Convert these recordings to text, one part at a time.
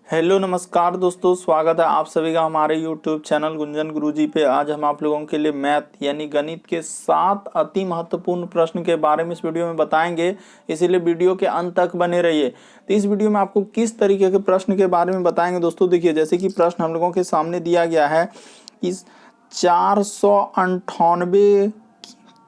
Hello नमस्कार दोस्तों, स्वागत है आप सभी का हमारे यूट्यूब चैनल गुंजन गुरुजी पे। आज हम आप लोगों के लिए मैथ यानी गणित के 7 अति महत्वपूर्ण प्रश्न के बारे में इस वीडियो में बताएंगे, इसीलिए वीडियो के अंत तक बने रहिए। तो इस वीडियो में आपको किस तरीके के प्रश्न के बारे में बताएंगे दोस्तों, देखिए जैसे कि प्रश्न हम लोगों के सामने दिया गया है कि 498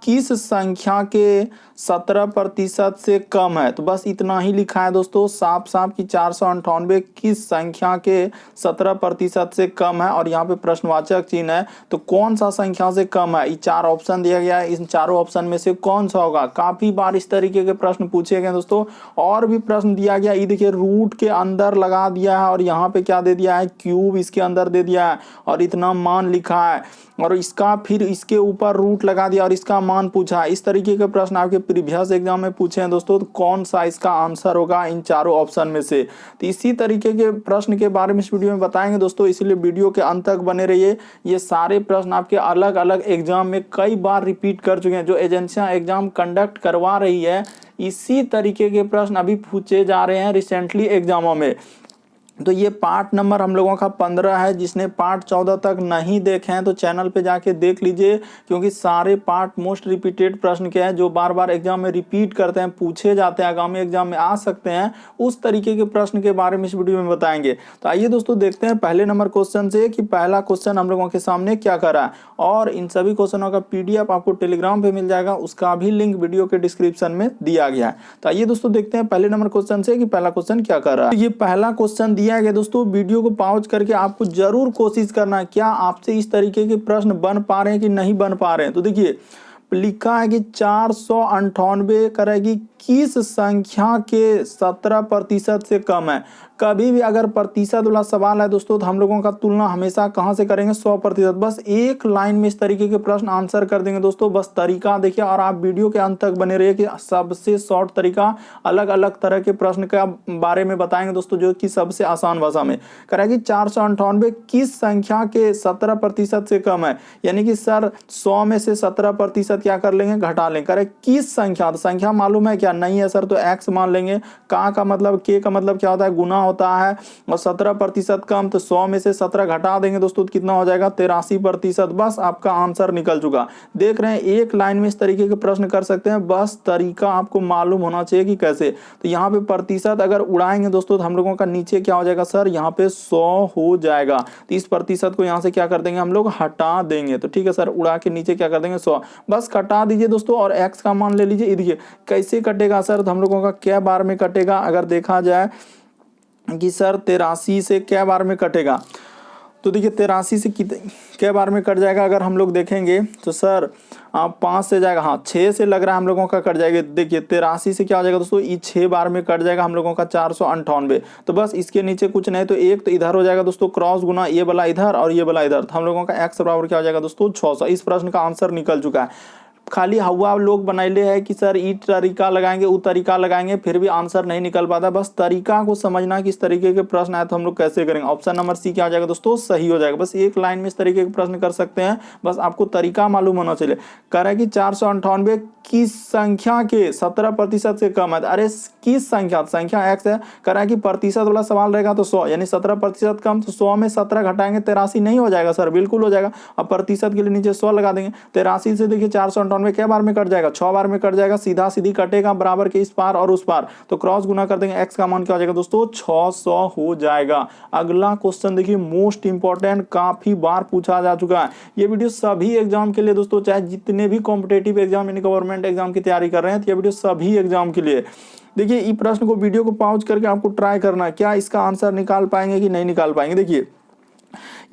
किस संख्या के 17% से कम है। तो बस इतना ही लिखा है दोस्तों, साफ साफ कि 498 किस संख्या के 17% से कम है और यहाँ पे प्रश्नवाचक चिन्ह है। तो कौन सा संख्या से कम है, ये 4 ऑप्शन दिया गया है, इन चारों ऑप्शन में से कौन सा होगा। काफी बार इस तरीके के प्रश्न पूछे गए दोस्तों। और भी प्रश्न दिया गया, ये देखिए रूट के अंदर लगा दिया है और यहाँ पे क्या दे दिया है, क्यूब इसके अंदर दे दिया है और इतना मान लिखा है और इसका फिर इसके ऊपर रूट लगा दिया और इसका मान पूछा। इस तरीके के प्रश्न आपके प्रीवियस एग्जाम में पूछे हैं दोस्तों। तो कौन सा इसका आंसर होगा इन चारों ऑप्शन में से। तो इसी तरीके के प्रश्न के बारे में इस वीडियो में बताएंगे दोस्तों, इसलिए वीडियो के अंत तक बने रहिए। ये सारे प्रश्न आपके अलग अलग एग्जाम में कई बार रिपीट कर चुके हैं। जो एजेंसियां एग्जाम कंडक्ट करवा रही है, इसी तरीके के प्रश्न अभी पूछे जा रहे हैं रिसेंटली एग्जामों में। तो ये पार्ट नंबर हम लोगों का 15 है। जिसने पार्ट 14 तक नहीं देखे हैं तो चैनल पे जाके देख लीजिए, क्योंकि सारे पार्ट मोस्ट रिपीटेड प्रश्न के हैं जो बार बार एग्जाम में रिपीट करते हैं, पूछे जाते हैं, आगामी एग्जाम में आ सकते हैं। उस तरीके के प्रश्न के बारे में इस वीडियो में बताएंगे। तो आइए दोस्तों देखते हैं पहले नंबर क्वेश्चन से कि पहला क्वेश्चन हम लोगों के सामने क्या करा है। और इन सभी क्वेश्चनों का PDF आपको टेलीग्राम पे मिल जाएगा, उसका भी लिंक वीडियो के डिस्क्रिप्शन में दिया गया है। तो आइए दोस्तों देखते हैं पहले नंबर क्वेश्चन से कि पहला क्वेश्चन क्या कर रहा है। ये पहला क्वेश्चन दिया गया दोस्तों, वीडियो को पॉज करके आपको जरूर कोशिश करना है क्या आपसे इस तरीके के प्रश्न बन पा रहे हैं कि नहीं बन पा रहे हैं। तो देखिए लिखा है कि 498 करेगी किस संख्या के 17% से कम है। कभी भी अगर प्रतिशत वाला सवाल है दोस्तों, तो हम लोगों का तुलना हमेशा कहां से करेंगे, 100%। बस एक लाइन में इस तरीके के प्रश्न आंसर कर देंगे दोस्तों। बस तरीका देखिए और आप वीडियो के अंत तक बने रहिए कि सबसे शॉर्ट तरीका, अलग अलग तरह के प्रश्न का बारे में बताएंगे दोस्तों, जो कि सबसे आसान भाषा में करेगी। 498 किस संख्या के 17% से कम है, यानी कि सर 100 में से 17% क्या कर लेंगे, घटा लेंगे। करे किस संख्या, तो संख्या मालूम है क्या, नहीं है सर, तो x मान लेंगे। का मतलब k का मतलब क्या होता है, गुना होता है। और 17% कम, तो 100 में से 17 घटा देंगे दोस्तों, तो कितना हो जाएगा, 83%। बस आपका आंसर निकल चुका। देख रहे हैं एक लाइन में इस तरीके के प्रश्न कर सकते हैं, बस तरीका आपको मालूम होना चाहिए कि कैसे। तो यहाँ पे प्रतिशत अगर उड़ाएंगे दोस्तों, तो हम लोगों का नीचे क्या हो जाएगा सर, यहाँ पे 100 हो जाएगा। 30% को यहाँ से क्या कर देंगे हम लोग, हटा देंगे। तो ठीक है सर, उड़ा के नीचे क्या कर देंगे, 100 बस कटा दीजिए दोस्तों। और x का मान ले लीजिए। देखिए कैसे कटेगा सर, तो हम लोगों का क्या बार में कटेगा, अगर देखा जाए कि सर 83 से क्या बार में कटेगा, तो देखिए 83 से क्या बार में कट जाएगा। अगर हम लोग देखेंगे तो सर 5 से जाएगा, हाँ 6 से लग रहा है हम लोगों का कट जाएगा। देखिए 83 से क्या हो जाएगा दोस्तों, ये 6 बार में कट जाएगा हम लोगों का 498। तो बस इसके नीचे कुछ नहीं, तो एक तो इधर हो जाएगा दोस्तों क्रॉस गुना, ये वाला इधर और ये वाला इधर। तो हम लोगों का x बराबर क्या हो जाएगा दोस्तों, 600। इस प्रश्न का आंसर निकल चुका है। खाली हवा लोग बनाइले है कि सर ई तरीका लगाएंगे, वो तरीका लगाएंगे, फिर भी आंसर नहीं निकल पाता। बस तरीका को समझना कि इस तरीके के प्रश्न आए तो हम लोग कैसे करेंगे। ऑप्शन नंबर सी क्या आ जाएगा दोस्तों, सही हो जाएगा। बस एक लाइन में इस तरीके के प्रश्न कर सकते हैं, बस आपको तरीका मालूम होना चाहिए। कह रहा है कि 498 किस संख्या के 17% से कम है। अरे किस संख्या, संख्या x है। कह रहा है कि प्रतिशत वाला सवाल रहेगा तो 100, यानी 17% कम, तो 100 में 17 घटाएंगे 83 नहीं हो जाएगा सर, बिल्कुल हो जाएगा। अब प्रतिशत के लिए नीचे 100 लगा देंगे। 83 से देखिए 498 क्या बार में कट जाएगा, 6 बार में कट जाएगा। सीधा सीधी कटेगा बराबर के इस पार और उस पार, तो क्रॉस गुना कर देंगे। x का मान क्या हो जाएगा दोस्तों, 600 हो जाएगा। अगला क्वेश्चन देखिए मोस्ट इंपॉर्टेंट, काफी बार पूछा जा चुका है। ये वीडियो सभी एग्जाम के लिए दोस्तों, चाहे जितने भी कॉम्पिटेटिव एग्जाम यानी गवर्नमेंट एग्जाम की तैयारी कर रहे हैं, तो ये वीडियो सभी एग्जाम के लिए। देखिए इस प्रश्न को वीडियो को पॉज करके आपको ट्राई करना है, क्या इसका आंसर निकाल पाएंगे कि नहीं निकाल पाएंगे। देखिए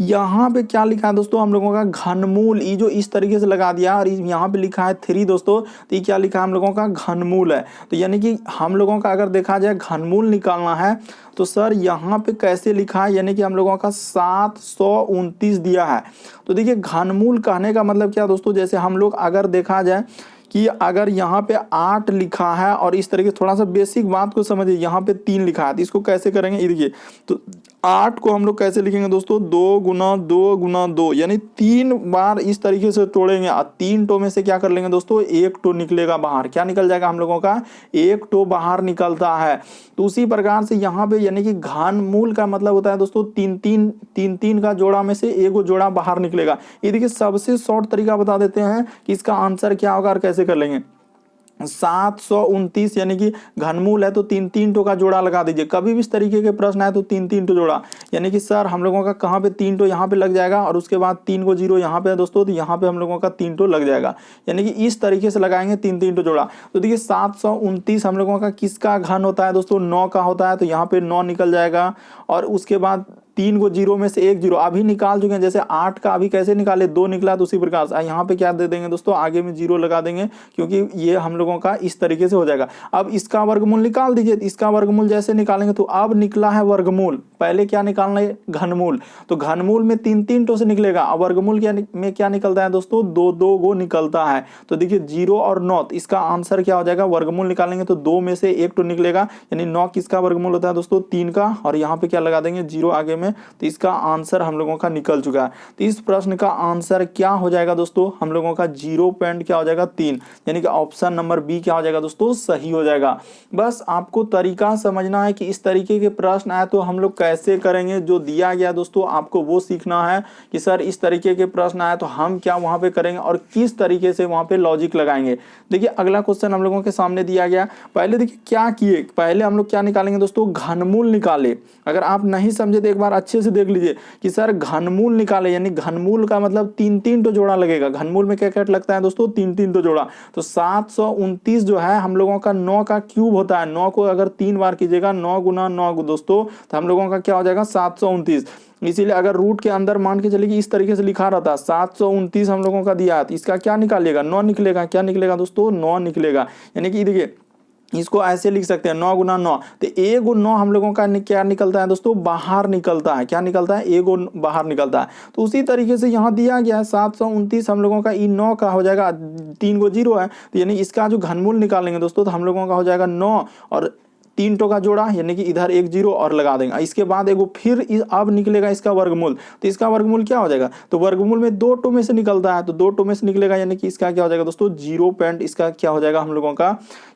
यहाँ पे क्या लिखा है दोस्तों, हम लोगों का घनमूल, ये जो इस तरीके से लगा दिया और यहाँ पे लिखा है 3 दोस्तों, तो ये क्या लिखा है हम लोगों का घनमूल है। तो यानी कि हम लोगों का अगर देखा जाए घनमूल निकालना है तो सर यहाँ पे कैसे लिखा है, यानी कि हम लोगों का 729 दिया है। तो देखिए घनमूल कहने का मतलब क्या दोस्तों, जैसे हम लोग अगर देखा जाए कि अगर यहाँ पे 8 लिखा है और इस तरीके थोड़ा सा बेसिक बात को समझिए, यहाँ पे 3 लिखा है, तो इसको कैसे करेंगे। ये देखिए तो 8 को हम लोग कैसे लिखेंगे दोस्तों, 2 गुना 2 गुना 2, यानी 3 बार इस तरीके से तोड़ेंगे और 3 टो में से क्या कर लेंगे दोस्तों, 1 टो निकलेगा बाहर। क्या निकल जाएगा हम लोगों का, 1 टो बाहर निकलता है। तो उसी प्रकार से यहाँ पे यानी कि घनमूल का मतलब होता है दोस्तों तीन तीन का जोड़ा में से एक जोड़ा बाहर निकलेगा। ये देखिए सबसे शॉर्ट तरीका बता देते हैं कि इसका आंसर क्या होगा और कैसे कर लेंगे। 729 यानी कि घनमूल है तो तीन टो का जोड़ा लगा दीजिए। कभी भी इस तरीके के प्रश्न आए तो तीन टो जोड़ा, यानी कि सर हम लोगों का कहाँ पे 3 टो यहाँ पे लग जाएगा और उसके बाद 3 को 0 यहाँ पे है दोस्तों, तो यहाँ पे हम लोगों का 3 टो लग जाएगा। यानी कि इस तरीके से लगाएंगे तीन टो जोड़ा। तो देखिए 729 हम लोगों का किसका घन होता है दोस्तों, 9 का होता है, तो यहाँ पे 9 निकल जाएगा। और उसके बाद 3 को 0 में से 1 0 अभी निकाल चुके हैं। जैसे 8 का अभी कैसे निकाले, 2 निकला, तो उसी प्रकार से यहाँ पे क्या दे देंगे दोस्तों, आगे में 0 लगा देंगे, क्योंकि ये हम लोगों का इस तरीके से हो जाएगा। अब इसका वर्गमूल निकाल दीजिए। इसका वर्गमूल जैसे निकालेंगे तो अब निकला है वर्गमूल, पहले क्या निकालना है, घनमूल। तो घनमूल में तीन टो से निकलेगा। अब वर्गमूल में क्या निकलता है दोस्तों, 2 गो निकलता है। तो देखिए 0 और 9, इसका आंसर क्या हो जाएगा, वर्गमूल निकालेंगे तो 2 में से 1 टो निकलेगा, यानी 9 किसका वर्गमूल होता है दोस्तों, 3 का। और यहाँ पे क्या लगा देंगे, 0 आगे में। तो इसका आंसर हम लोगों का निकल चुका है। तो इस प्रश्न का आंसर क्या हो जाएगा दोस्तों, हम लोगों का 0 क्या हो जाएगा, 3, यानी कि ऑप्शन नंबर बी क्या हो जाएगा दोस्तों, सही हो जाएगा। बस आपको तरीका समझना है कि इस तरीके के प्रश्न आए तो हम लोग कैसे करेंगे। जो दिया गया दोस्तों आपको वो सीखना है कि सर इस तरीके के प्रश्न आए तो हम क्या वहां पे करेंगे और किस तरीके से वहां पे लॉजिक लगाएंगे। देखिए अगला क्वेश्चन हम लोगों के सामने दिया गया। पहले देखिए क्या किए, पहले हम लोग क्या निकालेंगे दोस्तों, घनमूल निकाले। अगर आप नहीं समझे तो एक बार अच्छे से देख लीजिए कि सर घनमूल निकाले, यानी घनमूल का मतलब तीन टो जोड़ा लगेगा। घनमूल में क्या क्या लगता है दोस्तों, तीन टो जोड़ा। तो 729 जो है हम लोगों का 9 का क्यूब होता है। 9 को अगर 3 बार कीजिएगा, 9 गुना 9 दोस्तों, तो हम लोगों का क्या हो जाएगा, 729। इसीलिए अगर रूट के अंदर मान के चलिए इस तरीके से लिखा रहता 729 हम लोगों का दिया, तो इसका क्या निकालिएगा, 9 निकलेगा। क्या निकलेगा दोस्तों, 9 निकलेगा। यानी कि देखिए इसको ऐसे लिख सकते हैं 9 गुना 9, तो 1 और 9 हम लोगों का क्या निकलता है दोस्तों, बाहर निकलता है। क्या निकलता है, 1 और बाहर निकलता है। तो उसी तरीके से यहाँ दिया गया है 729 हम लोगों का ई 9 का हो जाएगा, 3 को 0 है, तो यानी इसका जो घनमूल निकालेंगे दोस्तों तो हम लोगों का हो जाएगा 9 और 3 टो का जोड़ा, यानी कि इधर 1 0 और लगा देंगे। इसके बाद एगो फिर अब निकलेगा इसका वर्गमूल। तो इसका वर्गमूल क्या हो जाएगा, तो वर्गमूल में 2 टो में से निकलता है, तो 2 टो में से निकलेगा, यानी कि इसका क्या हो जाएगा दोस्तों, 0 इसका क्या हो जाएगा हम लोगों का,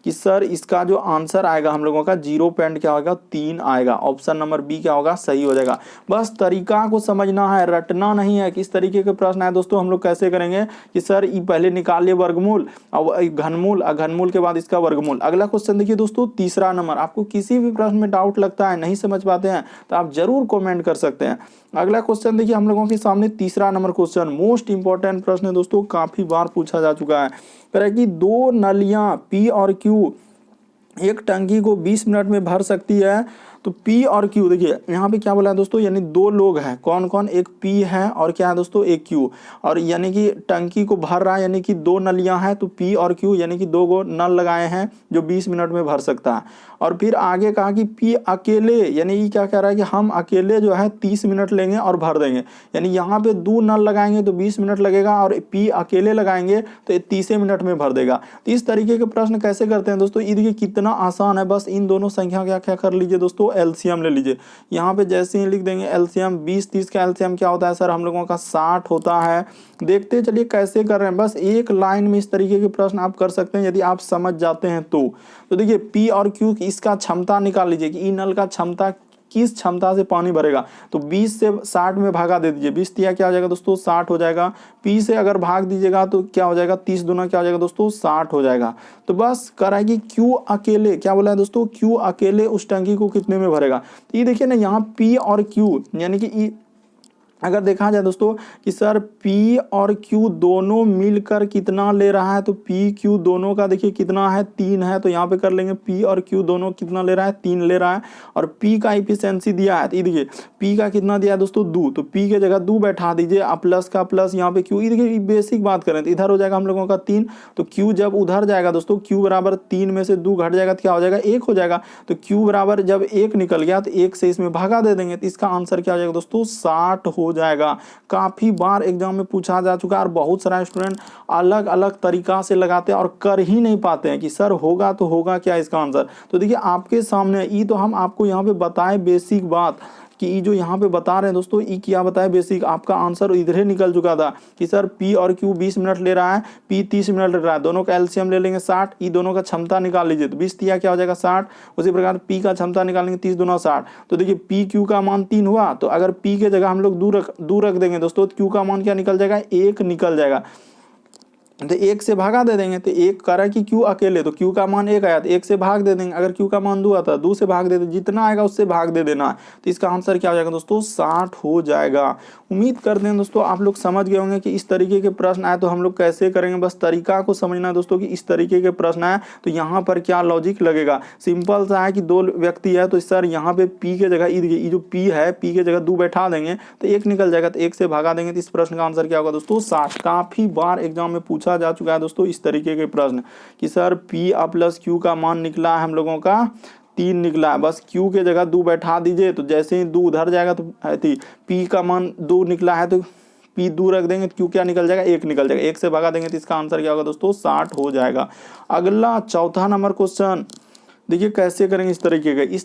कि सर इसका जो आंसर आएगा हम लोगों का 0 क्या होगा, 3 आएगा। ऑप्शन नंबर बी क्या होगा, सही हो जाएगा। बस तरीका को समझना है, रटना नहीं है। किस तरीके के प्रश्न है दोस्तों, हम लोग कैसे करेंगे कि सर ये पहले निकालिए वर्गमूल और घनमूल, घनमूल के बाद इसका वर्गमूल। अगला क्वेश्चन देखिए दोस्तों, तीसरा नंबर। आपको किसी भी प्रश्न में डाउट लगता है, नहीं समझ पाते हैं, तो आप जरूर कमेंट कर सकते हैं। अगला क्वेश्चन देखिए हम लोगों के सामने तीसरा नंबर क्वेश्चन, मोस्ट इंपॉर्टेंट प्रश्न है दोस्तों, काफी बार पूछा जा चुका है। कह रहा है कि 2 नलियां पी और क्यू एक टंकी को 20 मिनट में भर सकती है। तो P और Q देखिए यहाँ पे क्या बोला है दोस्तों, यानी 2 लोग हैं। कौन कौन, एक P है और क्या है दोस्तों, एक Q। और यानी कि टंकी को भर रहा है, यानी कि 2 नलियां हैं, तो P और Q यानी कि 2 गो नल लगाए हैं जो 20 मिनट में भर सकता है। और फिर आगे कहा कि P अकेले, यानी ये क्या कह रहा है कि हम अकेले जो है 30 मिनट लेंगे और भर देंगे। यानी यहाँ पे 2 नल लगाएंगे तो 20 मिनट लगेगा और P अकेले लगाएंगे तो 30 मिनट में भर देगा। तो इस तरीके के प्रश्न कैसे करते हैं दोस्तों, ये देखिए कितना आसान है। बस इन दोनों संख्या क्या क्या कर लीजिए दोस्तों, एलसीएम ले लीजिए। यहाँ पे जैसे ही लिख देंगे एलसीएम, 20-30 का एलसीएम क्या होता है सर, हम लोगों का 60 होता है। देखते चलिए कैसे कर रहे हैं। बस एक लाइन में इस तरीके के प्रश्न आप कर सकते हैं यदि आप समझ जाते हैं तो देखिए P और Q की इसका क्षमता निकाल लीजिए कि ई नल का क्षमता किस क्षमता से पानी भरेगा। तो 20 से 60 में भागा दे दीजिए, 20 दिया क्या हो जाएगा दोस्तों, 60 हो जाएगा। P से अगर भाग दीजिएगा तो क्या हो जाएगा, 30 दूना क्या हो जाएगा दोस्तों, 60 हो जाएगा। तो बस कर है कि Q अकेले, क्या बोला है दोस्तों, Q अकेले उस टंकी को कितने में भरेगा। तो ये देखिए ना यहाँ P और Q यानी कि अगर देखा जाए दोस्तों कि सर P और Q दोनों मिलकर कितना ले रहा है, तो P Q दोनों का देखिए कितना है, 3 है। तो यहाँ पे कर लेंगे P और Q दोनों कितना ले रहा है, 3 ले रहा है। और P का इफिशिएंसी दिया है, तो ये देखिए P का कितना दिया है दोस्तों, 2। तो P के जगह 2 बैठा दीजिए, आप प्लस का प्लस यहाँ पे Q, ये देखिए बेसिक बात करें तो इधर हो जाएगा हम लोगों का 3। तो Q जब उधर जाएगा दोस्तों, Q बराबर 3 में से 2 घट जाएगा तो क्या हो जाएगा, 1 हो जाएगा। तो Q बराबर जब 1 निकल गया तो 1 से इसमें भागा दे देंगे, तो इसका आंसर क्या हो जाएगा दोस्तों, 60 हो जाएगा। काफी बार एग्जाम में पूछा जा चुका है और बहुत सारा स्टूडेंट अलग अलग तरीका से लगाते हैं और कर ही नहीं पाते हैं कि सर होगा तो होगा क्या इसका आंसर। तो देखिए आपके सामने ये तो हम आपको यहाँ पे बताएं बेसिक बात कि ये जो यहाँ पे बता रहे हैं दोस्तों, ये क्या बताया बेसिक, आपका आंसर इधर ही निकल चुका था कि सर पी और क्यू 20 मिनट ले रहा है, पी 30 मिनट ले रहा है, दोनों का एलसीएम ले लेंगे 60, ई दोनों का क्षमता निकाल लीजिए, तो 20 दिया क्या हो जाएगा 60, उसी प्रकार पी का क्षमता निकालेंगे 30 दूना 60। तो देखिए पी क्यू का मान 3 हुआ, तो अगर पी के जगह हम लोग दूर रख देंगे दोस्तों, क्यू का मान क्या निकल जाएगा 1 निकल जाएगा, तो 1 से भागा दे देंगे, तो 1 करा कि क्यू अकेले, तो क्यू का मान 1 आया तो 1 से भाग दे देंगे, अगर क्यू का मान 2 आता है 2 से भाग दे देंगे, जितना आएगा उससे भाग दे देना। तो इसका आंसर क्या हो जाएगा दोस्तों 60 हो जाएगा। उम्मीद करते हैं दोस्तों आप लोग समझ गए होंगे कि इस तरीके के प्रश्न आए तो हम लोग कैसे करेंगे, बस तरीका को समझना है दोस्तों कि इस तरीके के प्रश्न आए तो यहाँ पर क्या लॉजिक लगेगा। सिंपल सा है कि 2 व्यक्ति है तो सर यहाँ पे पी के जगह ई जो पी है, पी के जगह 2 बैठा देंगे तो 1 निकल जाएगा, तो 1 से भागा देंगे, तो इस प्रश्न का आंसर क्या होगा दोस्तों 60। काफी बार एग्जाम में पूछा जा चुका है दोस्तों इस तरीके के प्रश्न कि सर पी प्लस क्यू का मान निकला है हम लोगों का 3 निकला है, बस क्यू के जगह 2 बैठा दीजिए, तो जैसे ही 2 उधर जाएगा तो पी का मान 2 निकला है तो पी 2 रख देंगे तो क्यू क्या निकल जाएगा 1 निकल जाएगा, 1 से भागा देंगे तो इसका आंसर क्या होगा दोस्तों 60 हो जाएगा। अगला चौथा नंबर क्वेश्चन देखिए कैसे करेंगे इस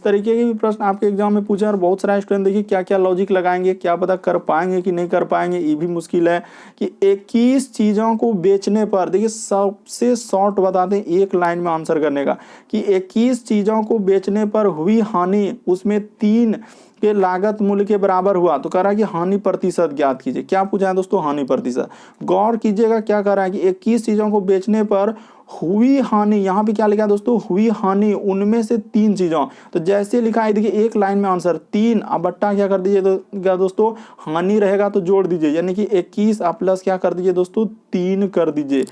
तरीके के भी प्रश्न आपके एग्जाम में पूछा और बहुत सारा स्टूडेंट देखिए क्या क्या लॉजिक लगाएंगे, क्या पता कर पाएंगे कि नहीं कर पाएंगे, ये भी मुश्किल है कि 21 चीज़ों को बेचने पर, देखिए सबसे शॉर्ट बताते हैं एक लाइन में आंसर करने का कि 21 चीज़ों को बेचने पर हुई हानि उसमें 3 के लागत मूल्य के बराबर हुआ, तो कह रहा है कि हानि प्रतिशत ज्ञात कीजिए। क्या पूछा है दोस्तों हानि प्रतिशत, गौर कीजिएगा क्या कह रहा है कि 21 चीज़ों को बेचने पर हुई हानि, यहाँ पे क्या लिखा है दोस्तों हुई हानि उनमें से 3 चीजों, तो जैसे लिखा है देखिए एक लाइन में आंसर 3, अब बट्टा क्या कर दीजिए तो क्या दोस्तों हानि रहेगा तो जोड़ दीजिए, यानी कि 21 प्लस क्या कर दीजिए दोस्तों 3 कर दीजिए,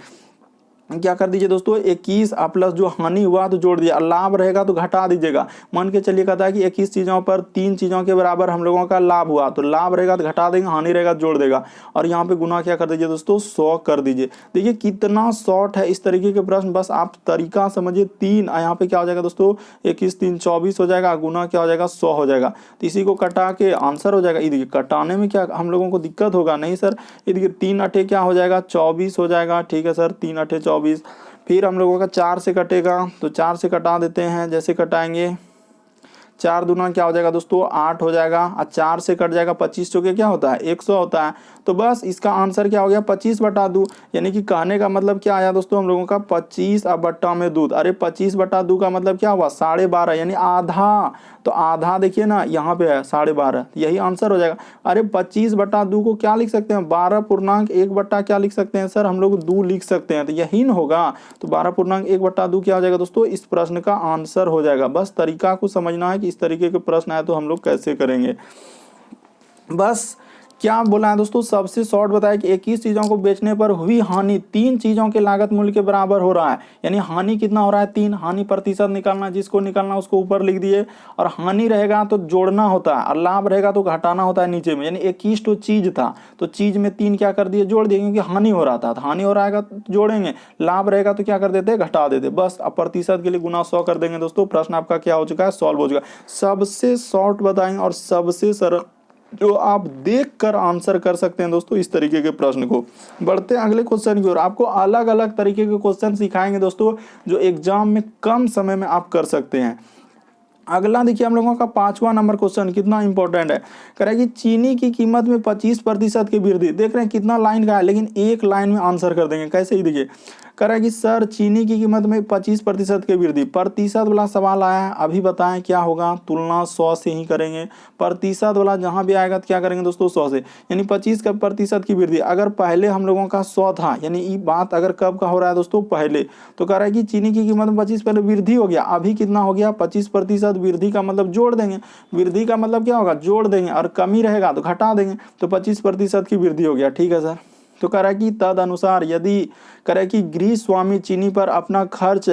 क्या कर दीजिए दोस्तों 21 प्लस जो हानि हुआ तो जोड़ दिया, लाभ रहेगा तो घटा दीजिएगा। मान के चलिए कहता है कि 21 चीज़ों पर 3 चीज़ों के बराबर हम लोगों का लाभ हुआ, तो लाभ रहेगा तो घटा देंगे, हानि रहेगा तो जोड़ देगा, और यहाँ पे गुना क्या कर दीजिए दोस्तों 100 कर दीजिए। देखिए कितना शॉर्ट है इस तरीके के प्रश्न, बस आप तरीका समझिए। 3 यहाँ पे क्या हो जाएगा दोस्तों 21 3 24 हो जाएगा, गुना क्या हो जाएगा 100 हो जाएगा, तो इसी को कटा के आंसर हो जाएगा। ये देखिए कटाने में क्या हम लोगों को दिक्कत होगा नहीं सर, ये देखिए 3 अठे क्या हो जाएगा 24 हो जाएगा, ठीक है सर 3 अठे 24, फिर हम लोगों का 4 से कटेगा तो 4 से कटा देते हैं, जैसे कटाएंगे 4 दूना क्या हो जाएगा दोस्तों 8 हो जाएगा, और 4 से कट जाएगा 25 चौके क्या होता है 100 होता है, तो बस इसका आंसर क्या हो गया 25/2, यानी कि कहने का मतलब क्या आया दोस्तों हम लोगों का 25 अब बट्टा में दूध, अरे 25/2 का मतलब क्या हुआ 12.5 यानी आधा, तो आधा देखिए ना यहाँ पे है 12.5, यही आंसर हो जाएगा। अरे 25/2 को क्या लिख सकते हैं 12.1 बट्टा क्या लिख सकते हैं सर हम लोग 2 लिख सकते हैं, तो यही न होगा, तो 12.1/2 क्या हो जाएगा दोस्तों इस प्रश्न का आंसर हो जाएगा। बस तरीका को समझना है कि इस तरीके के प्रश्न आए तो हम लोग कैसे करेंगे। बस क्या बोला है दोस्तों सबसे शॉर्ट बताया कि 21 चीजों को बेचने पर हुई हानि 3 चीजों के लागत मूल्य के बराबर हो रहा है, यानी हानि कितना हो रहा है 3, हानि प्रतिशत निकालना, जिसको निकालना उसको ऊपर लिख दिए, और हानि रहेगा तो जोड़ना होता है और लाभ रहेगा तो घटाना होता है नीचे में, यानी 21 तो चीज था तो चीज में 3 क्या कर दिए जोड़ दिए, क्योंकि हानि हो रहा था, हानि हो रहा है तो जोड़ेंगे, लाभ रहेगा तो क्या कर देते घटा देते, बस अब प्रतिशत के लिए गुना 100 कर देंगे दोस्तों, प्रश्न आपका क्या हो चुका है सॉल्व हो चुका है। सबसे शॉर्ट बताएंगे और सबसे सरल जो आप देखकर आंसर कर सकते हैं दोस्तों इस तरीके के प्रश्न को। बढ़ते हैं अगले क्वेश्चन की ओर, आपको अलग अलग तरीके के क्वेश्चन सिखाएंगे दोस्तों जो एग्जाम में कम समय में आप कर सकते हैं। अगला देखिए हम लोगों का 5वां नंबर क्वेश्चन कितना इंपॉर्टेंट है, कह रहा है कि चीनी की कीमत में 25% की वृद्धि, देख रहे हैं कितना लाइन का है लेकिन एक लाइन में आंसर कर देंगे, कैसे ही देखिए कह रहा है कि सर चीनी की कीमत में 25% की वृद्धि, प्रतिशत वाला सवाल आया है, अभी बताएं क्या होगा, तुलना 100 से ही करेंगे, प्रतिशत वाला जहां भी आएगा तो क्या करेंगे दोस्तों 100 से, यानी 25% की वृद्धि, अगर पहले हम लोगों का 100 था, यानी ये बात अगर कब का हो रहा है दोस्तों पहले, तो कह रहा है कि चीनी की कीमत में 25 पहले वृद्धि हो गया, अभी कितना हो गया 25%, वृद्धि का मतलब जोड़ देंगे, वृद्धि का मतलब क्या होगा जोड़ देंगे, और कमी रहेगा तो घटा देंगे, तो 25% की वृद्धि हो गया, ठीक है सर। तो कह रहा है कि तद अनुसार यदि कह रहा है कि गृह स्वामी चीनी पर अपना खर्च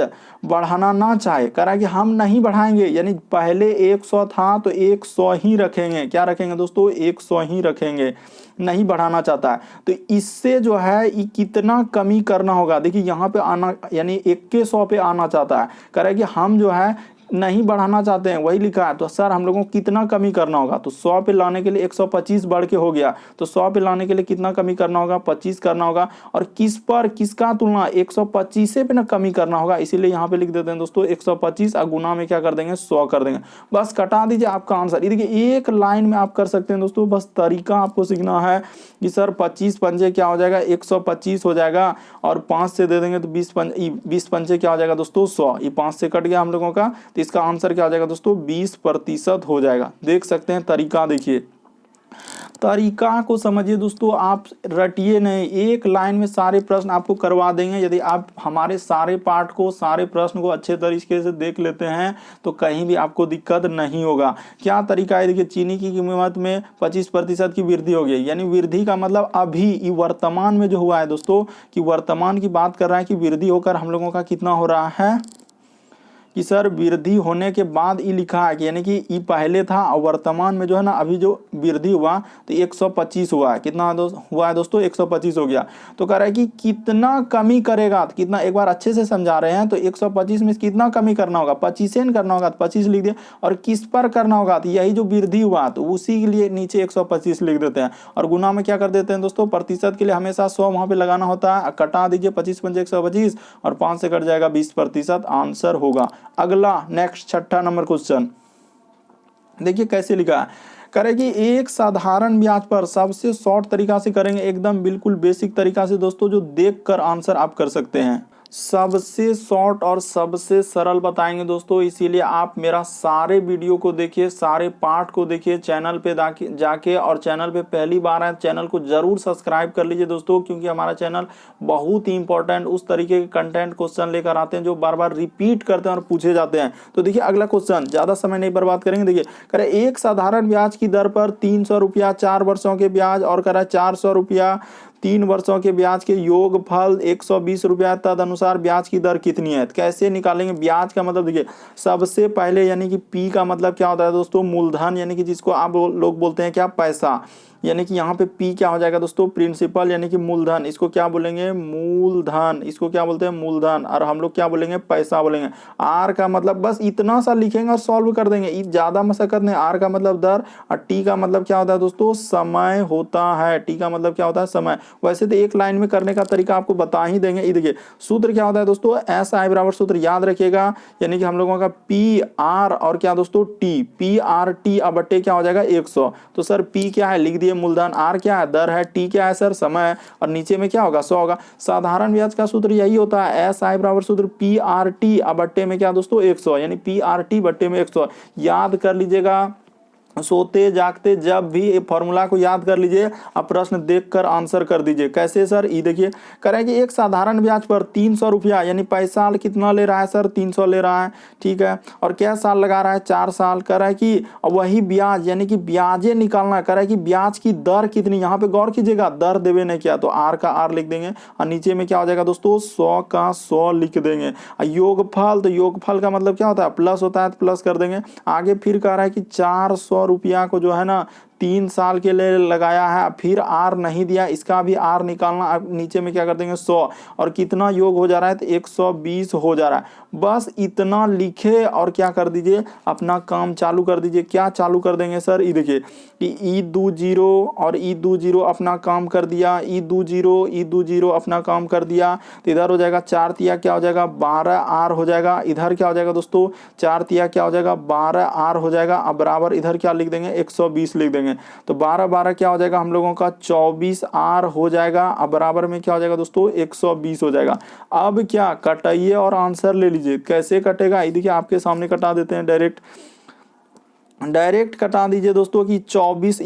बढ़ाना ना चाहे, कह रहा है कि हम नहीं बढ़ाएंगे, यानी पहले 100 था तो 100 ही रखेंगे, क्या रखेंगे दोस्तों 100 ही रखेंगे, नहीं बढ़ाना चाहता है, तो इससे जो है ये कितना कमी करना होगा, देखिए यहाँ पे आना यानी 100 पे आना चाहता है, कह रहा है कि हम जो है नहीं बढ़ाना चाहते हैं, वही लिखा है। तो सर हम लोगों को कितना कमी करना होगा, तो 100 पे लाने के लिए 125 बढ़ के हो गया, तो 100 पे लाने के लिए कितना कमी करना होगा, 25 करना होगा। और किस पर, किसका तुलना, 125 पे ना कमी करना होगा, इसीलिए यहाँ पे लिख देते हैं दोस्तों 125 और गुना में क्या कर देंगे 100 कर देंगे। बस कटा दीजिए आपका आंसर। ये देखिए एक लाइन में आप कर सकते हैं दोस्तों, बस तरीका आपको सीखना है कि सर 25 पंजे क्या हो जाएगा 125 हो जाएगा, और 5 से दे देंगे तो 20 पंजे क्या हो जाएगा दोस्तों 100, ये 5 से कट गया हम लोगों का, तो इसका आंसर क्या हो जाएगा दोस्तों 20% हो जाएगा। देख सकते हैं तरीका, देखिए तरीका को समझिए दोस्तों, आप रटिए नहीं, एक लाइन में सारे प्रश्न आपको करवा देंगे। यदि आप हमारे सारे पार्ट को, सारे प्रश्न को अच्छे तरीके से देख लेते हैं तो कहीं भी आपको दिक्कत नहीं होगा। क्या तरीका है, देखिए चीनी की कीमत में 25% की वृद्धि हो गई, यानी वृद्धि का मतलब अभी वर्तमान में जो हुआ है दोस्तों, कि वर्तमान की बात कर रहा है कि वृद्धि होकर हम लोगों का कितना हो रहा है, कि सर वृद्धि होने के बाद ये लिखा है कि यानी कि ये पहले था और वर्तमान में जो है ना अभी जो वृद्धि हुआ तो 125 हुआ है। कितना हुआ है दोस्तों 125 हो गया। तो कह रहा है कि कितना कमी करेगा, तो कितना, एक बार अच्छे से समझा रहे हैं, तो 125 में कितना कमी करना होगा, 25 करना होगा, तो 25 लिख दिया। और किस पर करना होगा, तो यही जो वृद्धि हुआ तो उसी के लिए नीचे 125 लिख देते हैं। और गुना में क्या कर देते हैं दोस्तों, प्रतिशत के लिए हमेशा 100 वहां पे लगाना होता है। कटा दीजिए 25 पंजे 125 और 5 से कट जाएगा 20%, आंसर होगा। अगला नेक्स्ट छठा नंबर क्वेश्चन देखिए कैसे लिखा है, करेगी एक साधारण ब्याज पर, सबसे शॉर्ट तरीका से करेंगे, एकदम बिल्कुल बेसिक तरीका से दोस्तों, जो देखकर आंसर आप कर सकते हैं। सबसे शॉर्ट और सबसे सरल बताएंगे दोस्तों, इसीलिए आप मेरा सारे वीडियो को देखिए, सारे पार्ट को देखिए चैनल पे जाके, और चैनल पे पहली बार है चैनल को जरूर सब्सक्राइब कर लीजिए दोस्तों, क्योंकि हमारा चैनल बहुत ही इंपॉर्टेंट उस तरीके के कंटेंट क्वेश्चन लेकर आते हैं जो बार बार रिपीट करते हैं और पूछे जाते हैं। तो देखिए अगला क्वेश्चन, ज्यादा समय नहीं बर्बाद करेंगे। देखिए करे एक साधारण ब्याज की दर पर 300 रुपया 4 वर्षों के ब्याज, और करा 400 रुपया 3 वर्षों के ब्याज के योग फल 120 रुपया, तद अनुसार ब्याज की दर कितनी है। कैसे निकालेंगे ब्याज का मतलब, देखिए सबसे पहले यानी कि पी का मतलब क्या होता है दोस्तों, मूलधन, यानी कि जिसको आप लोग बोलते हैं क्या, पैसा, यानी कि यहाँ पे पी क्या हो जाएगा दोस्तों, प्रिंसिपल यानी कि मूलधन, इसको क्या बोलेंगे मूलधन, इसको क्या बोलते हैं मूलधन, और हम लोग क्या बोलेंगे पैसा बोलेंगे। आर का मतलब बस इतना सा लिखेंगे और सॉल्व कर देंगे, ज्यादा मशक्कत नहीं। आर का मतलब दर, और टी का मतलब क्या होता है दोस्तों, समय होता है। टी का मतलब क्या होता है, समय। वैसे तो एक लाइन में करने का तरीका आपको बता ही देंगे। ये देखिए सूत्र क्या होता है दोस्तों, एस आई बराबर सूत्र याद रखिएगा, यानी कि हम लोगों का पी आर और क्या दोस्तों टी, पी आर टी अब बट्टे क्या हो जाएगा 100। तो सर पी क्या है लिख दिए मूलधन, आर क्या है दर है, टी क्या है सर समय है, और नीचे में क्या होगा 100 होगा। साधारण ब्याज का सूत्र यही होता है, एस आई बराबर सूत्र पी आर टी अब बट्टे में क्या दोस्तों 100, यानी पी आर टी बट्टे में 100 याद कर लीजिएगा। सोते जागते जब भी ये फॉर्मूला को याद कर लीजिए, अब प्रश्न देखकर आंसर कर दीजिए। कैसे सर, ये देखिए करेंगे एक साधारण ब्याज पर 300 रुपया, यानी पैसा कितना ले रहा है सर 300 ले रहा है, ठीक है, और क्या साल लगा रहा है 4 साल। कर रहा है कि वही ब्याज यानी कि ब्याजें निकालना, कर रहा है कि ब्याज की दर कितनी, यहाँ पे गौर कीजिएगा दर देवे नहीं किया, तो आर का आर लिख देंगे, और नीचे में क्या हो जाएगा दोस्तों 100 का 100 लिख देंगे। योगफल, तो योगफल का मतलब क्या होता है प्लस होता है, तो प्लस कर देंगे। आगे फिर कह रहा है कि 400 रुपया को जो है ना 3 साल के लिए लगाया है, फिर आर नहीं दिया, इसका भी आर निकालना। अब नीचे में क्या कर देंगे 100, और कितना योग हो जा रहा है तो 120 हो जा रहा है। बस इतना लिखे और क्या कर दीजिए अपना काम चालू कर दीजिए। क्या चालू कर देंगे सर, ये देखिए कि ई 2 जीरो और ई 2 जीरो अपना काम कर दिया, ई 2 जीरो अपना काम कर दिया, तो इधर हो जाएगा 4 तिया क्या हो जाएगा 12 आर हो जाएगा, इधर क्या हो जाएगा दोस्तों 4 तिया क्या हो जाएगा 12 आर हो जाएगा। अब बराबर इधर क्या लिख देंगे 120 लिख देंगे, तो 12 12 क्या हो जाएगा हम लोगों का 24 आर हो जाएगा। अब बराबर में क्या हो जाएगा दोस्तों 120 हो जाएगा। अब क्या कटाइए और आंसर ले लीजिए। कैसे कटेगा, ये देखिए आपके सामने कटा देते हैं, डायरेक्ट कटा दीजिए दोस्तों कि 24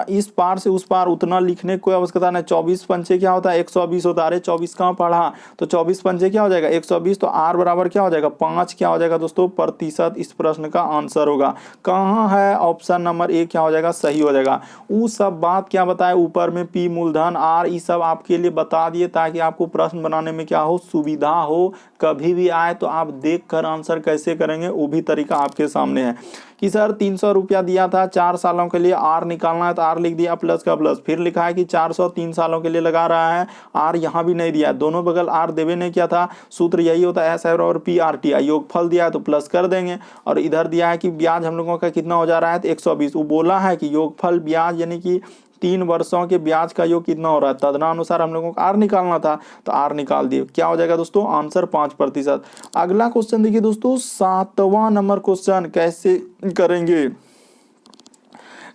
इस पार से उस पार उतना लिखने की कोई आवश्यकता नहीं। 24 पंचे क्या होता है 120 होता है, अरे 24 कहाँ पढ़ा, तो 24 पंचे क्या हो जाएगा 120, तो आर बराबर क्या हो जाएगा 5 क्या हो जाएगा दोस्तों प्रतिशत, इस प्रश्न का आंसर होगा। कहाँ है ऑप्शन नंबर ए क्या हो जाएगा सही हो जाएगा। वो सब बात क्या बताए ऊपर में पी मूलधन आर ये सब आपके लिए बता दिए, ताकि आपको प्रश्न बनाने में क्या हो सुविधा हो, कभी भी आए तो आप देख कर आंसर कैसे करेंगे वो भी तरीका आपके सामने है। कि सर 300 रुपया दिया था 4 सालों के लिए, आर निकालना है तो आर लिख दिया प्लस का प्लस, फिर लिखा है कि 400 3 सालों के लिए लगा रहा है, आर यहाँ भी नहीं दिया, दोनों बगल आर देवे नहीं किया था, सूत्र यही होता है एस और पी आर टी, योगफल दिया है तो प्लस कर देंगे। और इधर दिया है कि ब्याज हम लोगों का कितना हो जा रहा है तो 120, वो बोला है कि योगफल ब्याज यानी कि 3 वर्षों के ब्याज का योग कितना हो रहा है, तदनुसार हम लोगों को आर निकालना था तो आर निकाल दिए, क्या हो जाएगा दोस्तों आंसर 5%। अगला क्वेश्चन देखिए दोस्तों 7वां नंबर क्वेश्चन कैसे करेंगे,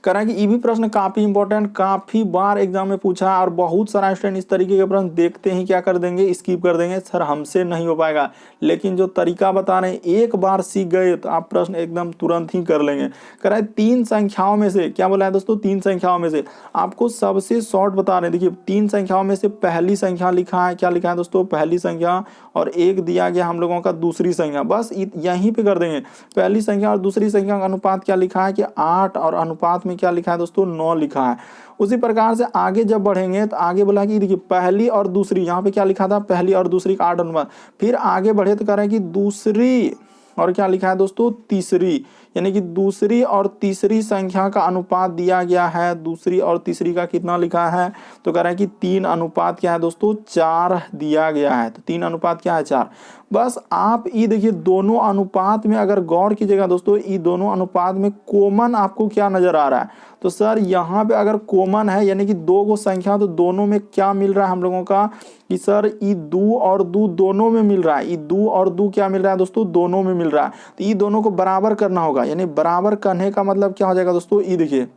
करें कि ये भी प्रश्न काफी इंपॉर्टेंट, काफी बार एग्जाम में पूछा है और बहुत सारा स्टूडेंट इस तरीके के प्रश्न देखते ही क्या कर देंगे, स्किप कर देंगे, सर हमसे नहीं हो पाएगा। लेकिन जो तरीका बता रहे हैं एक बार सीख गए तो आप प्रश्न एकदम तुरंत ही कर लेंगे। करें 3 संख्याओं में से, क्या बोला है दोस्तों 3 संख्याओं में से आपको सबसे शॉर्ट बता रहे हैं। देखिए 3 संख्याओं में से पहली संख्या लिखा है, क्या लिखा है दोस्तों पहली संख्या, और एक दिया गया हम लोगों का दूसरी संख्या, बस यहीं पे कर देंगे। पहली संख्या और दूसरी संख्या का अनुपात क्या लिखा है कि 8 और अनुपात में क्या लिखा है दोस्तों 9 लिखा है। उसी प्रकार से आगे जब बढ़ेंगे तो आगे बोला कि देखिए पहली और दूसरी, यहाँ पे क्या लिखा था पहली और दूसरी का 8 अनुपात, फिर आगे बढ़े तो करें कि दूसरी और क्या लिखा है दोस्तों तीसरी, यानी कि दूसरी और तीसरी संख्या का अनुपात दिया गया है, दूसरी और तीसरी का कितना लिखा है तो कह रहे हैं कि 3 अनुपात क्या है दोस्तों 4 दिया गया है, तो 3 अनुपात क्या है 4। बस आप ये देखिए दोनों अनुपात में अगर गौर कीजिएगा दोस्तों, ये दोनों अनुपात में कॉमन आपको क्या नजर आ रहा है, तो सर यहाँ पे अगर कॉमन है यानी कि 2 गो संख्या, तो दोनों में क्या मिल रहा है हम लोगों का कि सर ई 2 और 2 दोनों में मिल रहा है, ई 2 और 2 क्या मिल रहा है दोस्तों दोनों में मिल रहा है, तो ये दोनों को बराबर करना होगा। यानी बराबर करने का मतलब क्या हो जाएगा दोस्तों, ये देखिए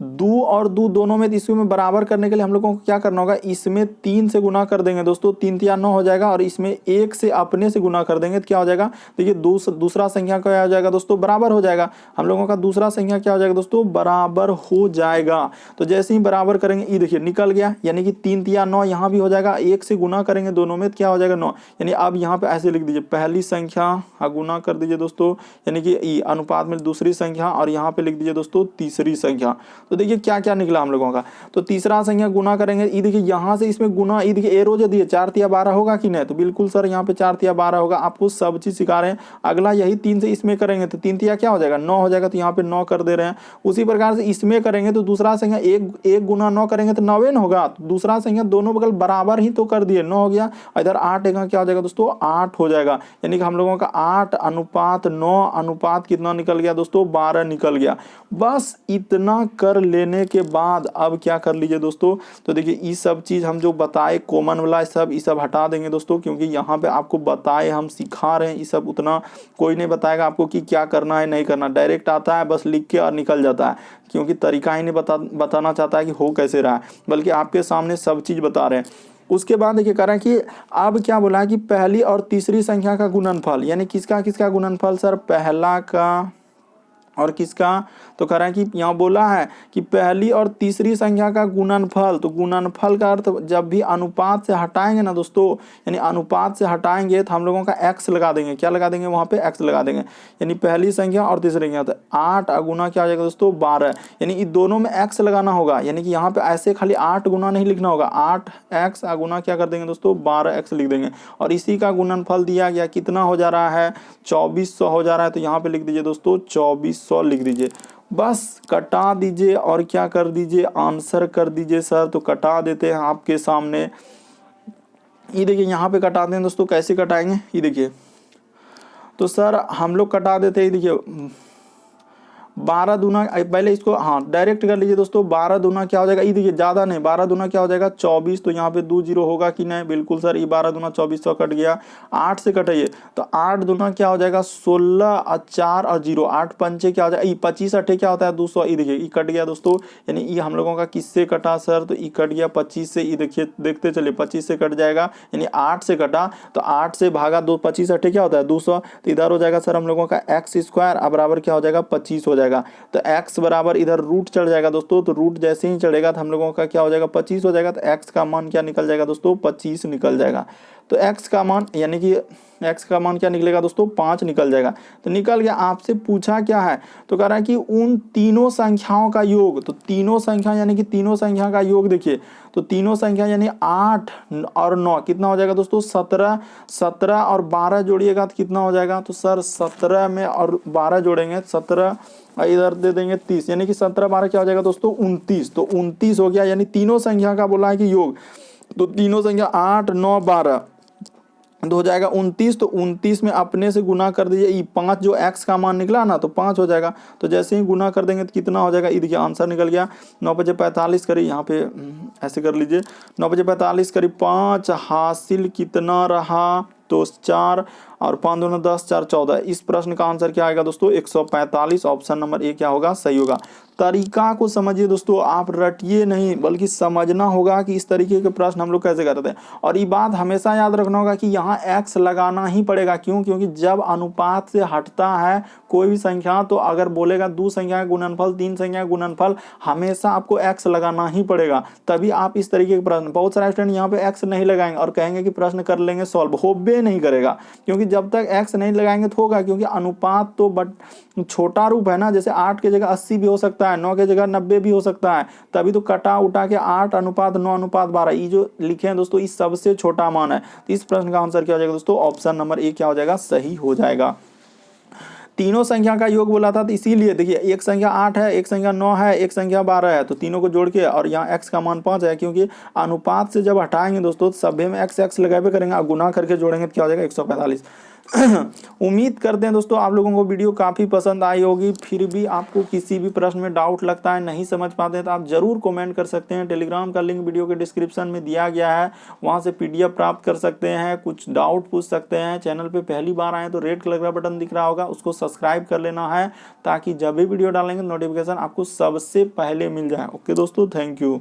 2 और 2 दोनों में, इसमें बराबर करने के लिए हम लोगों को क्या करना होगा, इसमें 3 से गुना कर देंगे दोस्तों, 3 3 9 हो जाएगा, और इसमें 1 से अपने से गुना कर देंगे तो क्या हो जाएगा, देखिए दूसरा संख्या क्या हो जाएगा दोस्तों बराबर हो जाएगा, हम लोगों का दूसरा संख्या क्या हो जाएगा दोस्तों बराबर हो जाएगा। तो जैसे ही बराबर करेंगे ये देखिए निकल गया, यानी कि 3 3 9 यहाँ भी हो जाएगा, 1 से गुना करेंगे दोनों में तो क्या हो जाएगा 9, यानी अब यहाँ पे ऐसे लिख दीजिए पहली संख्या गुना कर दीजिए दोस्तों, यानी कि अनुपात में दूसरी संख्या, और यहाँ पे लिख दीजिए दोस्तों तीसरी संख्या। तो देखिए क्या क्या निकला हम लोगों का, तो तीसरा संख्या गुना करेंगे, ये देखिए यहाँ से इसमें गुना, ये देखिए एरो जो दिए 4 तिया 12 होगा कि नहीं, तो बिल्कुल सर यहाँ पे 4 तिया 12 होगा, आपको सब चीज सिखा रहे हैं। अगला यही 3 से इसमें करेंगे तो 3 तिया क्या हो जाएगा 9 हो जाएगा, तो यहाँ पे 9 कर दे रहे हैं। उसी प्रकार से इसमें करेंगे तो दूसरा संख्या एक गुना 9 करेंगे तो 9 होगा, तो दूसरा संख्या दोनों बगल बराबर ही तो कर दिए 9 हो गया, इधर 8 क्या हो जाएगा दोस्तों 8 हो जाएगा, यानी कि हम लोगों का 8 अनुपात 9 अनुपात कितना निकल गया दोस्तों 12 निकल गया। बस इतना कर लेने के बाद अब क्या कर लीजिए दोस्तों, तो देखिए ये सब चीज हम जो बताए कॉमन वाला सब ये सब हटा देंगे दोस्तों, क्योंकि यहाँ पे आपको बताए हम सिखा रहे हैं, ये सब उतना कोई नहीं बताएगा आपको कि क्या करना है नहीं करना, डायरेक्ट आता है बस लिख के और निकल जाता है, क्योंकि तरीका ही नहीं बताना चाहता है कि हो कैसे रहा है, बल्कि आपके सामने सब चीज बता रहे हैं। उसके बाद देखिए कह रहे हैं कि अब क्या बोला है कि पहली और तीसरी संख्या का गुणनफल, यानी किसका किसका गुणनफल, सर पहला का और किसका, तो कह रहा है कि यहाँ बोला है कि पहली और तीसरी संख्या का गुणनफल, तो गुणनफल का अर्थ जब भी अनुपात से हटाएंगे ना दोस्तों, यानी अनुपात से हटाएंगे तो हम लोगों का x लगा देंगे, क्या लगा देंगे वहाँ पे x लगा देंगे, यानी पहली संख्या और तीसरी संख्या, तो 8 गुना क्या हो जाएगा दोस्तों 12, यानी इन दोनों में x लगाना होगा, यानी कि यहाँ पे ऐसे खाली 8 गुना नहीं लिखना होगा, 8x गुना क्या कर देंगे दोस्तों 12x लिख देंगे, और इसी का गुणनफल दिया गया कितना हो जा रहा है 2400 हो जा रहा है, तो यहाँ पे लिख दीजिए दोस्तों 2400 लिख दीजिए, बस कटा दीजिए और क्या कर दीजिए आंसर कर दीजिए। सर तो कटा देते हैं आपके सामने, ये देखिए यहाँ पे कटाते हैं दोस्तों, कैसे कटाएंगे ये देखिए, तो सर हम लोग कटा देते हैं, देखिए 12 दूना, पहले इसको हाँ डायरेक्ट कर लीजिए दोस्तों, 12 दूना क्या हो जाएगा, ये देखिए ज्यादा नहीं 12 दूना क्या हो जाएगा 24, तो यहाँ पे 2 जीरो होगा कि नहीं, बिल्कुल सर, ये 12 दूना 2400 कट गया, 8 से कटाइए तो 8 दूना क्या हो जाएगा 16 और 4 और 0, 8 पंचे क्या हो जाएगा, 25 अट्ठे क्या होता है 200, ये देखिए ये कट गया दोस्तों, यानी ये हम लोगों का किससे कटा सर, तो ये कट गया 25 से, ये देखिए देखते चलिए 25 से कट जाएगा, यानी 8 से कटा, तो 8 से भागा 2, 25 अट्ठे क्या होता है 200, तो इधर हो जाएगा सर हम लोगों का x स्क्वायर बराबर क्या हो जाएगा 25 हो जाएगा, तो x बराबर इधर रूट चढ़ जाएगा दोस्तों, तो रूट जैसे ही चढ़ेगा तो हम लोगों का क्या हो जाएगा 25 हो जाएगा, तो x का मान क्या निकल जाएगा दोस्तों 25 निकल जाएगा। तो x का मान यानी कि x का मान क्या निकलेगा दोस्तों 5 निकल जाएगा। तो निकल गया। आपसे पूछा क्या है, तो कह रहा है कि उन तीनों संख्याओं का योग, तो तीनों संख्या यानी कि तीनों संख्या का योग देखिए, तो तीनों संख्या यानी 8 और 9 कितना हो जाएगा दोस्तों 17, 17 और 12 जोड़िएगा तो कितना हो जाएगा, तो सर 17 में और 12 जोड़ेंगे 17 इधर दे देंगे 30, यानी कि 17 12 क्या हो जाएगा दोस्तों 29। तो 29 हो गया, यानी तीनों संख्या का बोला है कि योग, तो तीनों संख्या 8 9 12 तो हो जाएगा 29। तो 29 में अपने से गुना कर दीजिए, ये 5 जो x का मान निकला ना तो 5 हो जाएगा। तो जैसे ही गुना कर देंगे तो कितना हो जाएगा, ये देखिए आंसर निकल गया 9 बजे 45 करीब, यहाँ पे ऐसे कर लीजिए 9 बजे 45 करीब 5 हासिल कितना रहा, तो 4 और 5 दूना 10 4 14। इस प्रश्न का आंसर क्या आएगा दोस्तों 145। ऑप्शन नंबर ए क्या होगा, सही होगा। तरीका को समझिए दोस्तों, आप रटिए नहीं बल्कि समझना होगा कि इस तरीके के प्रश्न हम लोग कैसे करते हैं। और ये बात हमेशा याद रखना होगा कि यहाँ x लगाना ही पड़ेगा। क्यों? क्योंकि जब अनुपात से हटता है कोई भी संख्या, तो अगर बोलेगा 2 संख्या का गुणनफल 3 संख्या का गुणनफल, हमेशा आपको x लगाना ही पड़ेगा, तभी आप इस तरीके के प्रश्न। बहुत सारे स्टूडेंट यहाँ पे x नहीं लगाएंगे और कहेंगे कि प्रश्न कर लेंगे सॉल्व, होबे नहीं करेगा। क्योंकि जब तक x नहीं लगाएंगे तो होगा, क्योंकि अनुपात तो छोटा रूप है ना, जैसे 8 की जगह 80 भी हो सकता है, 9 की जगह 90 भी हो सकता है, तभी तो कटा उठा के 8 अनुपात 9 अनुपात 12 ये जो लिखे हैं दोस्तों, इस सबसे छोटा मान है। तो इस प्रश्न का आंसर क्या हो जाएगा दोस्तों, ऑप्शन नंबर ए क्या हो जाएगा, सही हो जाएगा। तीनों संख्या का योग बोला था, तो इसीलिए देखिए एक संख्या 8 है, एक संख्या 9 है, एक संख्या 12 है, तो तीनों को जोड़ के, और यहाँ x का मान 5 है, क्योंकि अनुपात से जब हटाएंगे दोस्तों सभी में x लगावे करेंगे और गुना करके जोड़ेंगे तो क्या हो जाएगा 145। उम्मीद करते हैं दोस्तों आप लोगों को वीडियो काफ़ी पसंद आई होगी। फिर भी आपको किसी भी प्रश्न में डाउट लगता है, नहीं समझ पाते हैं, तो आप जरूर कमेंट कर सकते हैं। टेलीग्राम का लिंक वीडियो के डिस्क्रिप्शन में दिया गया है, वहां से PDF प्राप्त कर सकते हैं, कुछ डाउट पूछ सकते हैं। चैनल पे पहली बार आए तो रेड कलर का बटन दिख रहा होगा, उसको सब्सक्राइब कर लेना है, ताकि जब भी वीडियो डालेंगे नोटिफिकेशन आपको सबसे पहले मिल जाए। ओके दोस्तों, थैंक यू।